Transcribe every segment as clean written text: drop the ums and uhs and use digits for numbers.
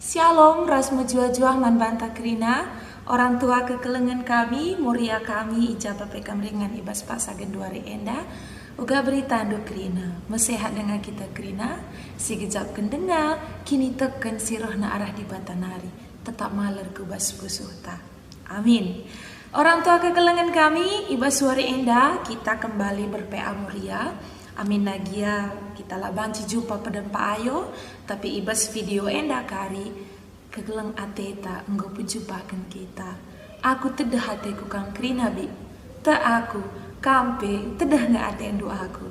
Shalom, ras menjuah-juah man banta krina, orang tua kekelengan kami, muria kami, ijabah pekam ringan ibas pasagen duari enda, uga berita anduk krina, mesehat dengan kita krina, si gejap kendenga, kini teken sirohna arah di batanari, tetap maler kubas pusuhta. Amin. Orang tua kekelengan kami, ibas suari enda, kita kembali berPA muria. Amin nagia kita labanci jumpa pedempa ayo, tapi ibas video enda kari kegeleng ateta enggo penjumpakan kita. Aku tedah hateku kang krina bi, te aku kampe tedah nggak atendu aku.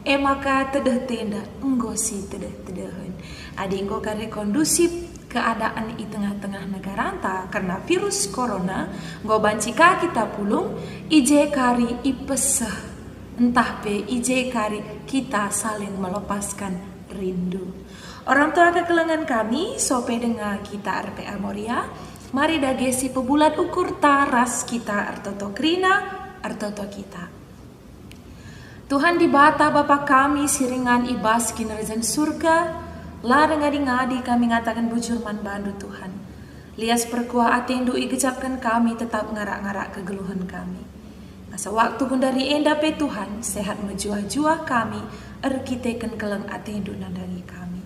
Maka tedah tenda enggo si tedah-tedahan. Adi enggo kari kondusif keadaan di tengah-tengah negara anta karena virus corona, enggo bancika kita pulung ije kari ipeseh. Entah pe ije kari kita saling melepaskan rindu. Orang tua kekelengan kami sope dengar kita RPA Moria. Mari dagesi pebulat ukur taras kita artoto krina artoto kita. Tuhan di bata Bapa kami siringan ibas kinerjan surga. Lara ngadi-ngadi kami ngatakan bujur man bandu Tuhan. Lias perkuah atendu igecapkan kami tetap ngarak-ngarak kegeluhan kami. Masa waktu pun dari enda pe Tuhan, sehat menjuah-juah kami, erkiteken keleng atendu nandangi kami.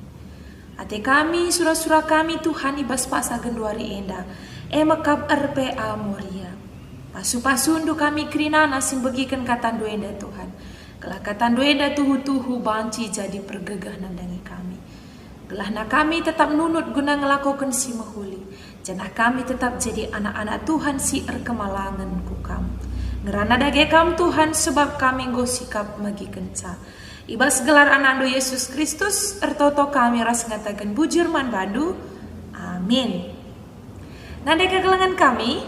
Ate kami, surah-surah kami Tuhan ibas pasagen duari enda, mekap RPA Moria. Pasu-pasundu kami krina nasim begiken katan duenda Tuhan. Kelah katan duenda tuhu-tuhu banci jadi pergegah nandangi kami. Gelahna kami tetap nunut guna ngelakukan si mehuli. Janah kami tetap jadi anak-anak Tuhan si erkemalangan kukam. Ngerana dage kam Tuhan sebab kami nggo sikap magi kenca. Ibas gelar anando Yesus Kristus ertoto kami ras ngatakan bujur man bandu. Amin. Nade kegelengan kami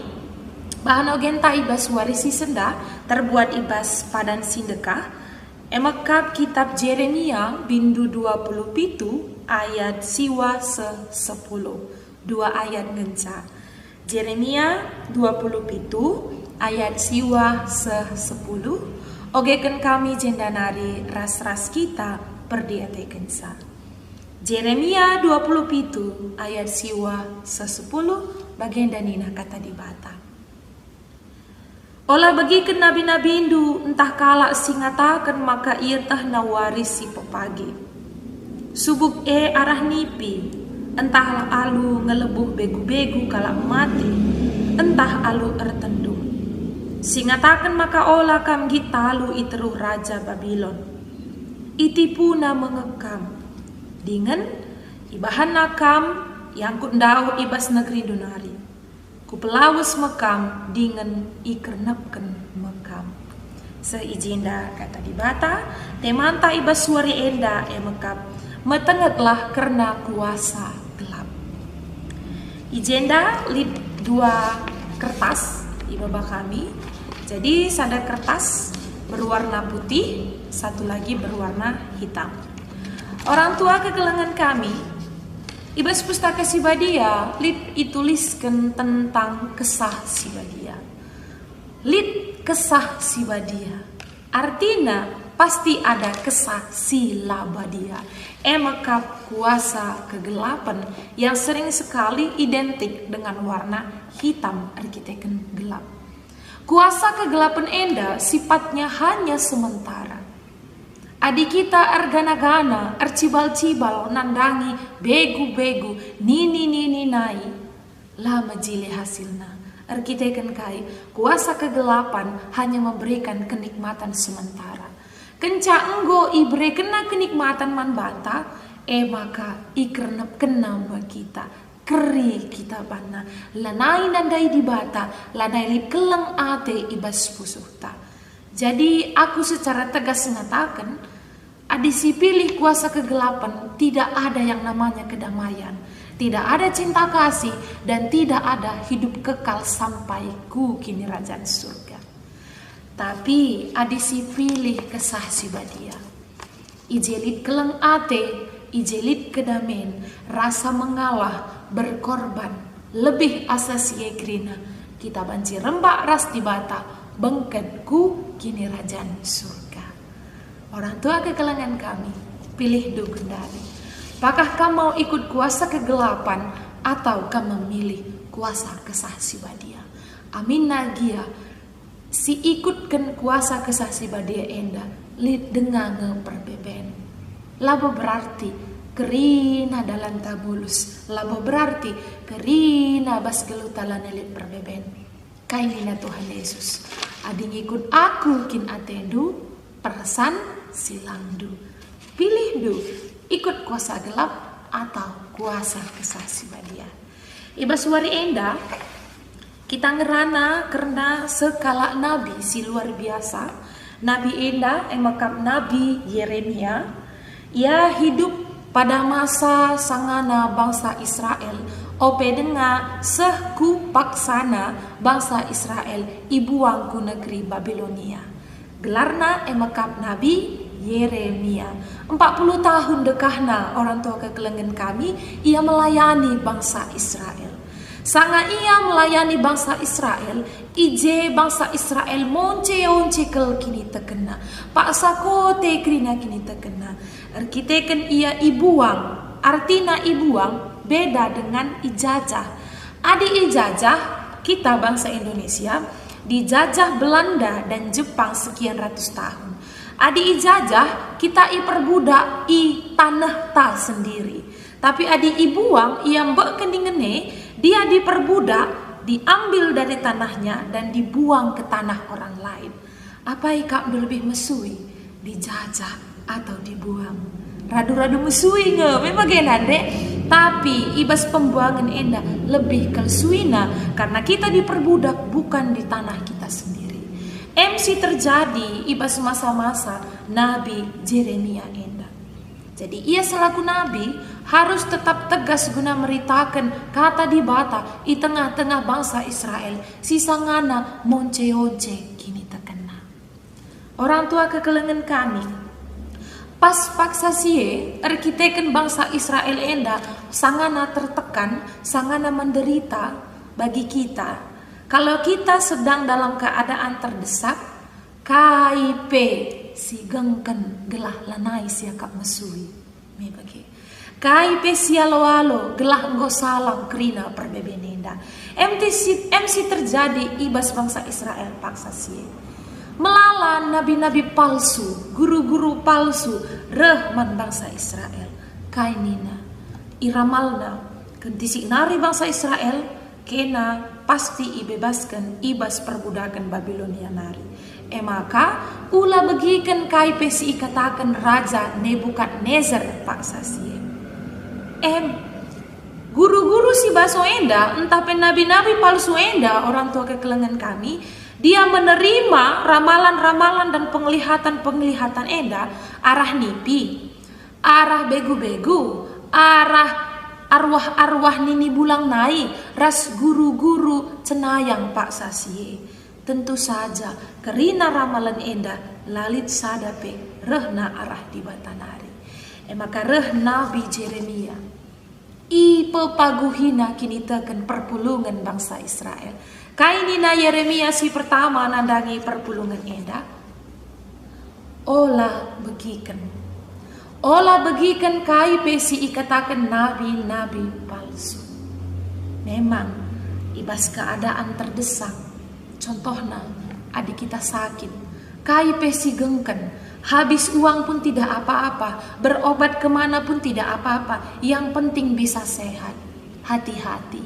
bahan ogenta ibas warisi senda terbuat ibas padan sindekah. Emekap kitab Jeremia bindu 27 ayat siwa 10. 2 ayat ngenca. Jeremia 27 ayat siwa 10. Ogeken kami jendanari ras-ras kita perdiateken sa. Jeremia 27 ayat siwa 10 bagian danina kata di bata. Olah bagikan nabi-nabi indu entah kala singatakan maka ia tah nawarisi pepagi. Subuk arah nipi entah alu ngelebuh begu-begu kala mati entah alu ertendu. Singatakan maka olah kam gitalu iteruh Raja Babylon. Itipuna mengekam. Dengan ibahan nakam yang kundau ibas negeri dunari. Kupelawus mekam dengan ikernepken mekam. Seijinda kata di bata, temanta ibas suari enda mekap. Metengetlah karena kuasa gelap. Ijenda lid 2 kertas ibaba kami. Jadi ada kertas berwarna putih, satu lagi berwarna hitam. Orang tua kegelengan kami, ibas pustaka Sibadia, lid dituliskan tentang kesah Sibadia. Lid kesah Sibadia, artinya pasti ada kesah Silabadia. Mekap kuasa kegelapan yang sering sekali identik dengan warna hitam arkiteken gelap. Kuasa kegelapan enda sifatnya hanya sementara. Adik kita ergana-gana, ercibal-cibal, nandangi, begu-begu, nini nai. Lama jile hasilna. Arkiteken kai, kuasa kegelapan hanya memberikan kenikmatan sementara. Kenca enggo ibre kena kenikmatan man bata, maka ikernep kena kita. Keri kita bana, lanai nandai di bata, lanai li keleng ate ibas pusuhta. Jadi aku secara tegas mengatakan, adisi pilih kuasa kegelapan, tidak ada yang namanya kedamaian, tidak ada cinta kasih, dan tidak ada hidup kekal sampai ku kini kerajaan surga. Tapi adisi pilih kesah Sibadia. Ijelit keleng ate, ijelit kedamen, rasa mengalah, berkorban, lebih asasi krina. Kita banci rembak ras di bata, bengketku kini kerajaan surga. Orang tua kekelengan kami, pilih dugendari. Apakah kamu mau ikut kuasa kegelapan atau kam memilih kuasa kesah si badia. Amin nagia si ikutkan kuasa kesah si badia enda lid dengar perbeben. Labo berarti kerina dalam tabulus. Labo berarti kerina bas gelutalan lid perbeben. Kainina Tuhan Yesus. Ading ikut aku kin atendu persan silandu. Pilih du ikut kuasa gelap atau kuasa kesah si badia. Ibas wari enda kita ngerana karena sekala nabi si luar biasa. Nabi enda emakap Nabi Yeremia. Ia hidup pada masa sangana bangsa Israel. Ope denga sehku paksana bangsa Israel ibuang ku negeri Babilonia. Gelarna emakap Nabi Yeremia. 40 tahun dekahna orang tua kekelengan kami ia melayani bangsa Israel. Sanga ia melayani bangsa Israel, ije bangsa Israel monce kel kini terkena. Pak sakote krina kini terkena. Arkiteken ia ibuang, artina ibuang beda dengan ijajah. Adi ijajah kita bangsa Indonesia dijajah Belanda dan Jepang sekian ratus tahun. Adi ijajah kita iperbudak i tanah ta sendiri. Tapi adi ibuang ia mbak kendingene dia diperbudak, diambil dari tanahnya dan dibuang ke tanah orang lain. Apa ikap lebih mesui? Dijajah atau dibuang? Radu-radu mesui nge, memang genade. Tapi ibas pembuangan enda lebih kelsuina karena kita diperbudak bukan di tanah kita sendiri. MC terjadi ibas masa-masa Nabi Yeremia enda. Jadi ia selaku nabi harus tetap tegas guna meritakan kata di bata di tengah-tengah bangsa Israel. Sisa ngana monce-once kini terkena. Orang tua kekelengan kami pas paksa sie arkiteken bangsa Israel enda sangana tertekan, sangana menderita bagi kita. Kalau kita sedang dalam keadaan terdesak, KIP si gengken gelah lanai siakap mesui. Me bagi. KIP sialo-alo gelah enggo salam krina perbebenenda. MC terjadi ibas bangsa Israel paksa sie. Melawan nabi-nabi palsu, guru-guru palsu, rehman bangsa Israel. Kainina, iramalna, kentisik nari bangsa Israel, kena pasti ibebaskan ibas perbudakan Babilonia nari. Maka ula begikan KIP si ikatakan Raja Nebukadnezar paksa sie. Guru-guru si baso enda, entah nabi-nabi palsu enda, orang tua kekelengan kami, dia menerima ramalan-ramalan dan penglihatan-penglihatan enda arah nipi, arah begu-begu, arah arwah-arwah nini bulang nai, ras guru-guru cenayang pak sasie. Tentu saja kerina ramalan enda lalit sadape rehna arah di batanari. Maka reh Nabi Yeremia ipe paguhina kini teken perpulungan bangsa Israel. Kainina Yeremia si pertama nandangi perpulungan enda. Olah begikan KIP si ikatakan nabi-nabi palsu. Memang ibas keadaan terdesak. Contohnya adik kita sakit, KIP si gengken. Habis uang pun tidak apa-apa, berobat kemana pun tidak apa-apa. Yang penting bisa sehat. Hati-hati.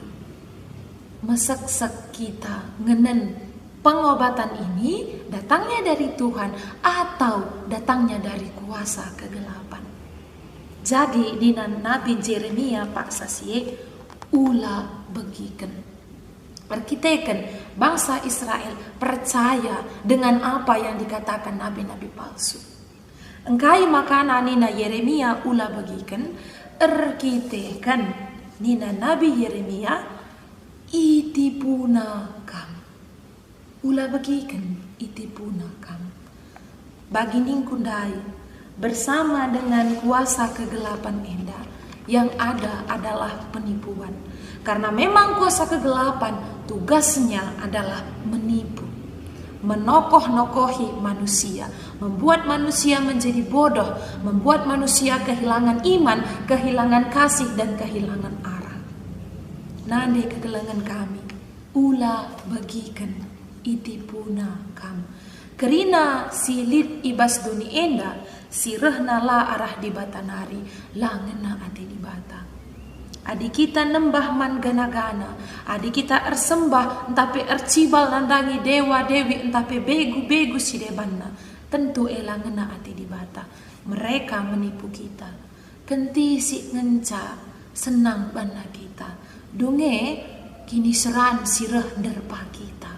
Mesek-sek kita ngenen pengobatan ini datangnya dari Tuhan atau datangnya dari kuasa kegelapan. Jadi di Nabi Yeremia pak sasie ula begiken. Perkiteken bangsa Israel percaya dengan apa yang dikatakan nabi-nabi palsu. Engkai makana nina Yeremia ula bagikan erkiteken nina Nabi Yeremia itipuna kam. Ula bagikan itipuna kam. Bagi ningkundai bersama dengan kuasa kegelapan enda yang ada adalah penipuan. Karena memang kuasa kegelapan tugasnya adalah menipu, menokoh-nokohi manusia, membuat manusia menjadi bodoh, membuat manusia kehilangan iman, kehilangan kasih dan kehilangan arah. nande kegelengan kami, ula bagikan itipuna kam. Kerina silit ibas duni enda, sirehna la arah di batanari, langena ati di bata. Adi kita nembah man gana-gana, adi kita ersembah entape ercibal nandangi dewa dewi entape begu-begu si debanna, tentu elangena ati di bata. Mereka menipu kita, kenti si ngenca senang bana kita, dunge kini seran sireh derpa kita.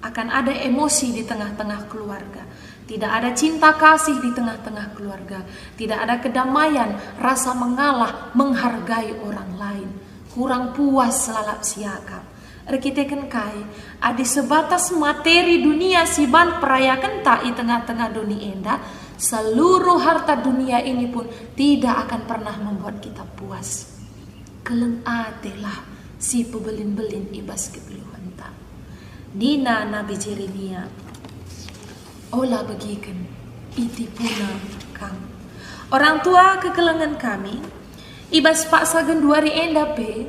Akan ada emosi di tengah-tengah keluarga, tidak ada cinta kasih di tengah-tengah keluarga, tidak ada kedamaian, rasa mengalah, menghargai orang lain, kurang puas lalap siakap. Erkiteken kai, adi sebatas materi dunia siban perayakan tak di tengah-tengah dunia enda, seluruh harta dunia ini pun tidak akan pernah membuat kita puas. Keleng atelah si pebelin-belin ibas kegeluhan tak. Dina Nabi Jeremia, olah bagikan itipuna kam. Orang tua kekelengan kami, ibas paksa genduari endape,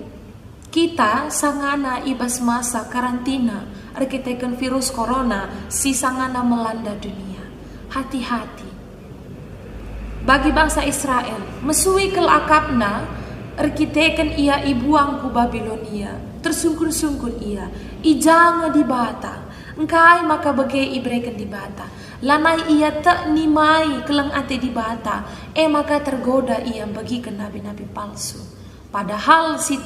kita sangana ibas masa karantina, arkiteken virus corona, si sangana melanda dunia. Hati-hati. Bagi bangsa Israel, mesui kelakapna, arkiteken ia ibuang ku Babilonia, tersungkun-sungkun ia, ijanga di bata, engkai maka bege ibreken di bata, lanai ia tak nimai keleng ate di bata, maka tergoda ia bagikan nabi-nabi palsu. Padahal si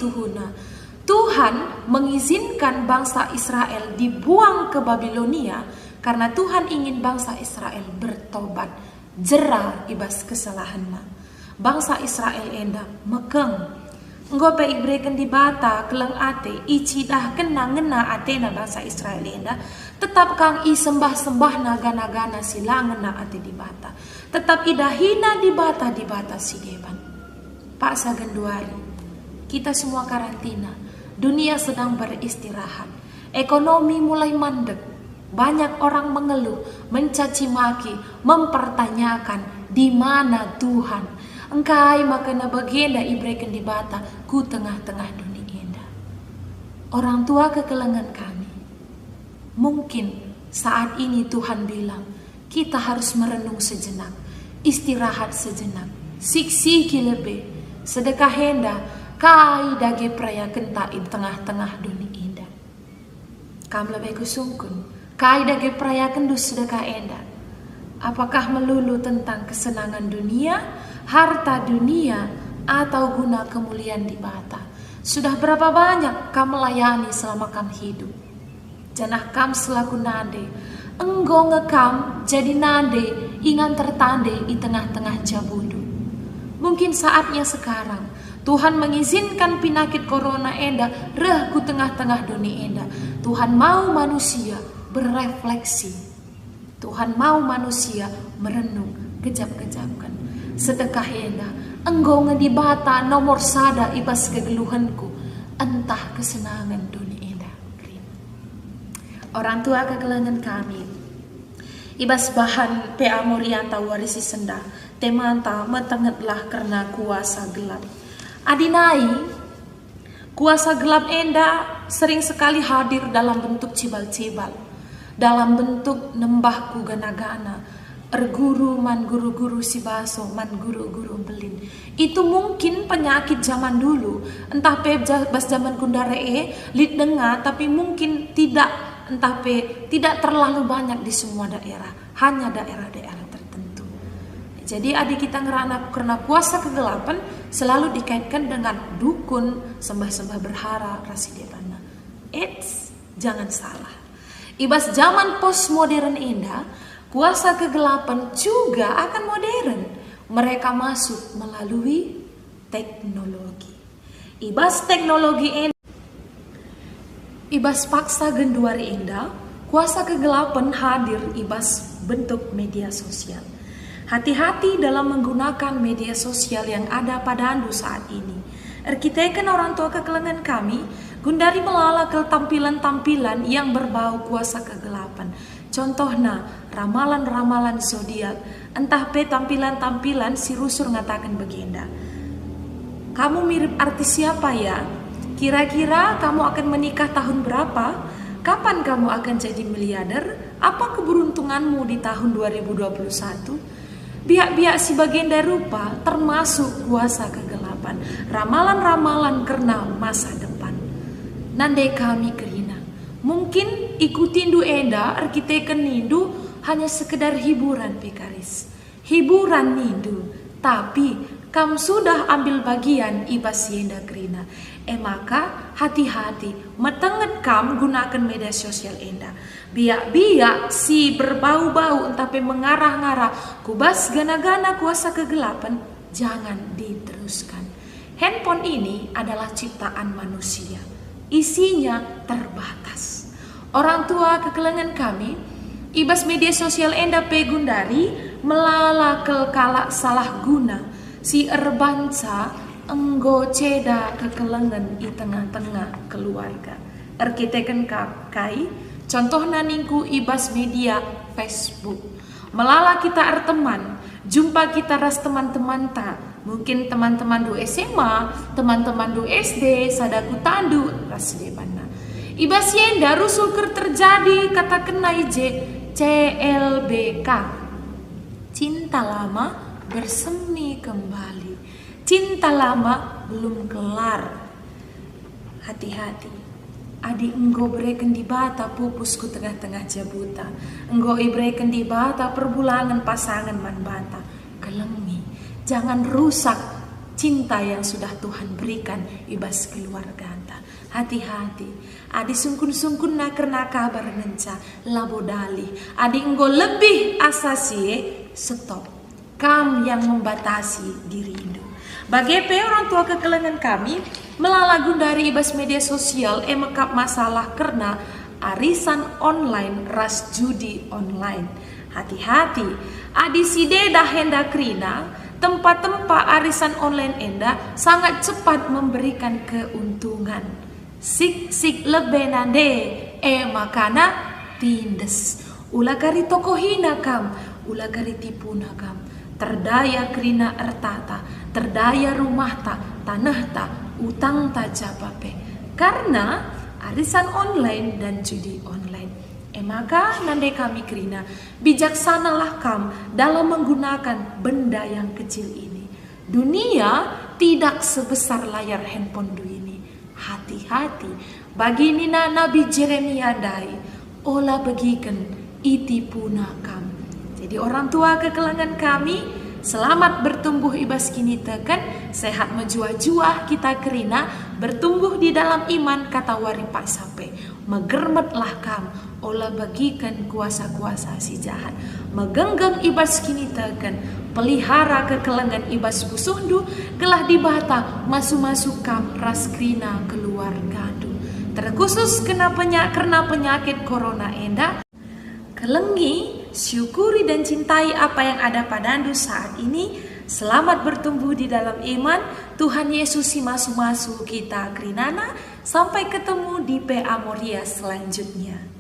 Tuhan mengizinkan bangsa Israel dibuang ke Babilonia karena Tuhan ingin bangsa Israel bertobat, jerah ibas kesalahannya. Bangsa Israel enda mekeng, ngope ibreken di bata keleng ate, icidah kena ngena atena bangsa Israel enda, tetap kang i sembah-sembah naga-nagana silang ngena ate di bata, tetap idahina di bata si deban. Pak Sagenduari, kita semua karantina, dunia sedang beristirahat, ekonomi mulai mandek, banyak orang mengeluh, mencaci maki, mempertanyakan di mana Tuhan. Engkai makana bagenda ibreken di bata ku tengah-tengah dunia enda. Orang tua kekelengan kami, mungkin saat ini Tuhan bilang kita harus merenung sejenak, istirahat sejenak, siksi lebe, sedekah henda, kai dage praya kenta di tengah-tengah dunia enda. Kam lebih kusungkun, kai dage praya kendus sedekah enda. Apakah melulu tentang kesenangan dunia, harta dunia, atau guna kemuliaan di bata? Sudah berapa banyak kam melayani selama kam hidup? Janah kam selaku nade, enggo ngekam jadi nade, ingan tertande di tengah-tengah jabudu. Mungkin saatnya sekarang Tuhan mengizinkan penyakit corona enda reh ku tengah-tengah dunia enda. Tuhan mau manusia berefleksi. Tuhan mau manusia merenung, kejap-kejapkan. Sedekah enda, enggo ngedibata nomor sada ibas kegeluhanku, entah kesenangan dunia enda. Orang tua kegelangan kami, ibas bahan PA Morianta warisi senda, temanta metengetlah karena kuasa gelap. Adinai, kuasa gelap enda sering sekali hadir dalam bentuk cibal-cibal, dalam bentuk nembahku gana-gana, erguru man guru-guru si baso, man guru-guru belin. Itu mungkin penyakit zaman dulu, entah bas zaman kundare lid dengar, tapi mungkin tidak, entah tidak terlalu banyak di semua daerah, hanya daerah-daerah tertentu. Jadi adik kita ngerana karena puasa kegelapan selalu dikaitkan dengan dukun, sembah-sembah berhala, rasi debana. Jangan salah. Ibas zaman postmodern indah, kuasa kegelapan juga akan modern. Mereka masuk melalui teknologi. Ibas teknologi indah, ibas paksa genduari indah, kuasa kegelapan hadir ibas bentuk media sosial. Hati-hati dalam menggunakan media sosial yang ada pada Anda saat ini. Erkiteken orang tua kekelengan kami, gundari melala ke tampilan-tampilan yang berbau kuasa kegelapan. Contohnya, ramalan-ramalan zodiak, entah tampilan-tampilan si rusur ngatakan begenda. Kamu mirip artis siapa ya? Kira-kira kamu akan menikah tahun berapa? Kapan kamu akan jadi miliarder? Apa keberuntunganmu di tahun 2021? Biak-biak si bagenda rupa termasuk kuasa kegelapan, ramalan-ramalan karena masa depan. Nandai kami kerina, mungkin ikutin du enda arkiteken nindu hanya sekedar hiburan pekaris. Hiburan nindu, tapi kam sudah ambil bagian ibas yenda kerina. Maka hati-hati, metenget kam gunakan media sosial enda. Biak-biak si berbau-bau tapi mengarah-ngarah kubas gana-gana kuasa kegelapan, jangan diteruskan. Handphone ini adalah ciptaan manusia, isinya terbatas. Orang tua kekelengan kami, ibas media sosial enda pegundari melala kelkalak salah guna. Si erbanca enggo ceda kekelengan di tengah-tengah keluarga. Arkiteken kai, contoh naningku ibas media Facebook. Melala kita arteman, jumpa kita ras teman-teman ta. Mungkin teman-teman du SMA, teman-teman du SD, sadaku tandu, ras debana. Ibas yenda rusul ker terjadi kata kenai CLBK. Cinta lama bersemi kembali. Cinta lama belum kelar. Hati-hati. Adik enggo bereken di bata pupusku tengah-tengah jabuta. Enggo ibreken di bata perbulangan pasangan man bata. Kelengi. Jangan rusak cinta yang sudah Tuhan berikan ibas keluarga anta. Hati-hati. Adi sungkun-sungkun karena kabar nenca labodali. Adi enggo lebih asasi stop. Kam yang membatasi diri Indo. Bagaimana orang tua kekelengan kami melalagun dari ibas media sosial emekap masalah karena arisan online ras judi online. Hati-hati, adi side dah henda krina, tempat-tempat arisan online enda sangat cepat memberikan keuntungan. Sik lebih nande, makana tindes. Ulah kari tokohina kam, ulah kari tipuna kam. Terdaya krina ertata, terdaya rumah ta, tanah ta, utang ta jabape. Karena arisan online dan judi online. Maka nandai kami krina, bijaksanalah kam dalam menggunakan benda yang kecil ini. Dunia tidak sebesar layar handphone ini. Hati-hati, bagi nina Nabi Jeremia dai, olah bagikan itipuna kam. Jadi orang tua kekelengan kami, selamat bertumbuh ibas kini teken, sehat menjuah-juah kita kerina, bertumbuh di dalam iman kata wari pak sape. Megermetlah kam, olah bagikan kuasa-kuasa si jahat. Megenggam ibas kini teken, pelihara kekelengan ibas busundu, gelah dibata masuk-masuk kam ras krina keluar gadu. Terkhusus karena penyakit corona enda, kelengi, syukuri dan cintai apa yang ada padandu saat ini. Selamat bertumbuh di dalam iman. Tuhan Yesus si masu-masu kita krinana. Sampai ketemu di PA Moria selanjutnya.